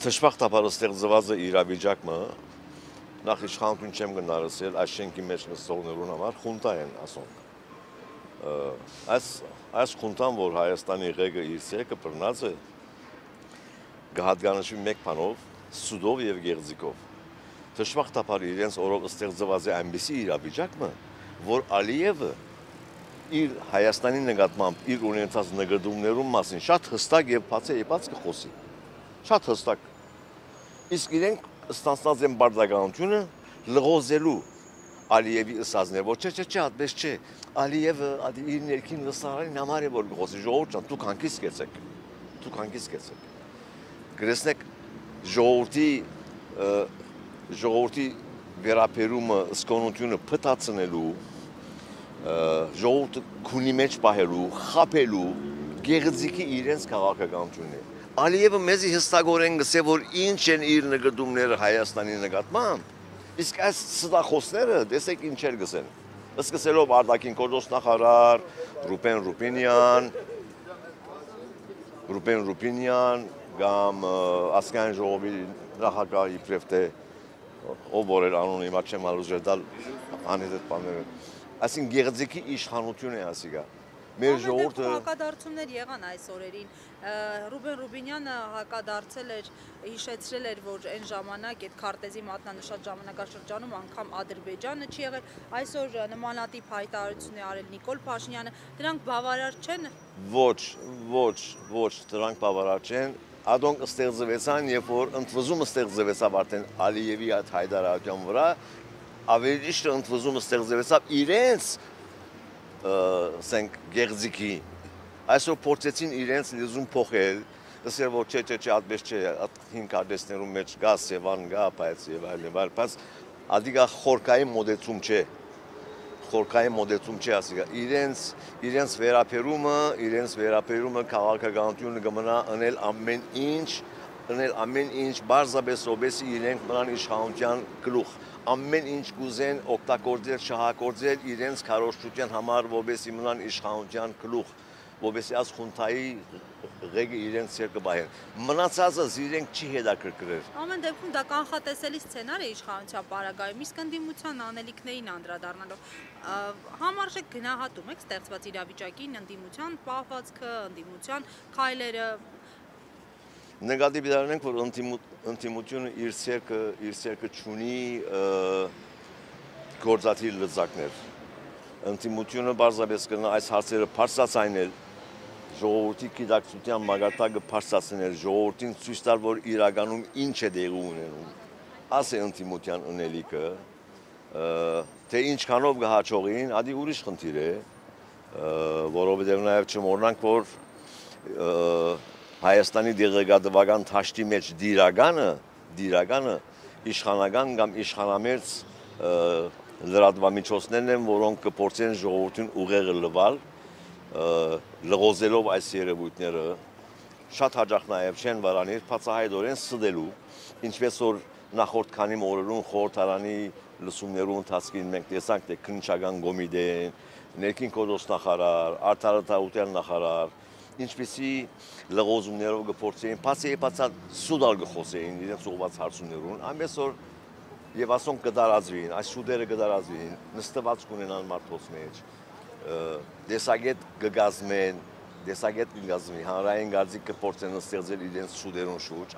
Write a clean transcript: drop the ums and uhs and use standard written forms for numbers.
Թշվախտաբար ստեղծված է իրավիճակը նախ իշխանություն չեմ գնարսել այս շենքի մեջ նստողներուն համար խունտա են ասոնք այս խունտան որ Հայաստանի ղեկը իր ցեկը բռնած է գահատկանշի մեկ բանով սուդով եւ գեղձիկով թշվախտաբար իրենց օրով ստեղծված է այնպիսի իրավիճակը որ Ալիևը իր Հայաստանի նկատմամբ իր ունեցած նկատումներուն մասին շատ հստակ եւ բացի կխոսի շատ հստակ իսկ իրենք ստանցած են բարդականությունը լղոզելու Ալիևի ըսածներ որ չէ այդպես չէ Ալիևը իր ներքին լսարանի համար է որ գոսի ժողովուրդ ջան դուք հանգիստ կեցեք գրեսնեք ժողովրդի վերապերումը սկոնությունը փտացնելու ժողովուրդը քունի մեջ պահելու խաբելու գեղձիկի իրենց քաղաքականությունն է Ալիևը մեզի հստակորեն գսե որ ինչ են իր նկատումները Հայաստանի նկատմամբ իսկ այս ստախոսները տեսեք ինչեր գսեն սկսելով արտաքին գործ նախարար Ռուբեն Ռուբինյան կամ ազգային ժողովի նախագահ իբրև թե ով որ էր անունը հիմա չեմ հալուժել դալ անհետ բաները այսինքն գեղձիկի իշխանություն է ասիգա մեր ժողովուրդը հակադարձումներ եղան այս օրերին Ռուբեն Ռուբինյանը հակադարձել էր հիշեցրել էր որ այն ժամանակ այդ քարտեզի մատնանշած ժամանակաշրջանում անգամ Ադրբեջանը չի եղել այսօր նմանատիպ հայտարարություն է արել Նիկոլ Փաշինյանը դրանք բավարար չեն ոչ դրանք բավարար չեն Ադոնք ստեղծվեցան երբ որ ընդվզումը ստեղծվեցավ արդեն Ալիևի այդ հայտարարության վրա ավելի ճիշտ ընդվզումը ստեղծվեցավ իրենց սենք գեղձիկի այսօր փորձեցին իրենց լեզուն փոխել ասել որ չէ այդպես չէ հին կարդեսներում մեջ գա Սևան գա բայց եւ այլն բայց ադիգա խորքային մոդեցում չէ ասիգա իրենց վերապերումը քաղաքականությունը կմնա անել ամեն ինչ բարձրապես ոբեսի իրենք մնան իշխանության գլուխ ամեն ինչ կուզեն օգտագործել շահագործել իրենց քարոզչության համար ոբեսի մնան իշխանության գլուխ ոբեսի այս խունտայի ղեկը իրենց ցերկը բայեն մնացածը իրենք չի հետաքրքրել ամեն դեպքում դա կանխատեսելի սցենար է իշխանության պարագայում իսկ ընդդիմության անելիքներին անդրադառնալով համարժեք գնահատում եք ստեղծված իրավիճակին ընդդիմության պահվածքը ընդդիմության քայլերը նկատի դառնանք որ ընդդիմությունը իր ցերկը չունի գործադիր լծակներ ընդդիմությունը բարձրապես կնա այս հարցերը բարձրացնել ժողովրդի գիտակցության մագարտակը բարձրացնել ժողովրդին ցույց տալ որ իրականում ինչ է տեղի ունենում աս է ընդդիմության ունելիքը թե ինչքանով կհաջողին ադի ուրիշ խնդիր է որովհետև նաև չմոռանանք որ Հայաստանի դեղեկատվական թաշտի մեջ դիրականը իշխանական կամ իշխանամերձ լրատվամիջոցներն են, որոնք կփորձեն ժողովրդին ուղեղը լվալ, լղոզելով այս երևույթները, շատ հաճախ նաև չեն վարանիր, բացահայտորեն ստելու, ինչպես որ նախորդ քանի օրերուն խորհրդարանի լսումներու ընթացքին մենք տեսանք, թե քննչական կոմիտեն, ներքին գործ նախարար, արդարադատության նախարար ինչպեսի լղոզումներով կփորձեին, բացի սուդալ կխոսեին իրենց ուղղված հարցումներուն, այնպես որ եւ ասոնք կդարածվին, այս շուտերը կդարածվին, նստված կունենան մարդոց մեջ, դեսագետ կգազմեն, հանրային գազիկ կփորձեն ստեղծել իրենց շուտերուն շուրջ,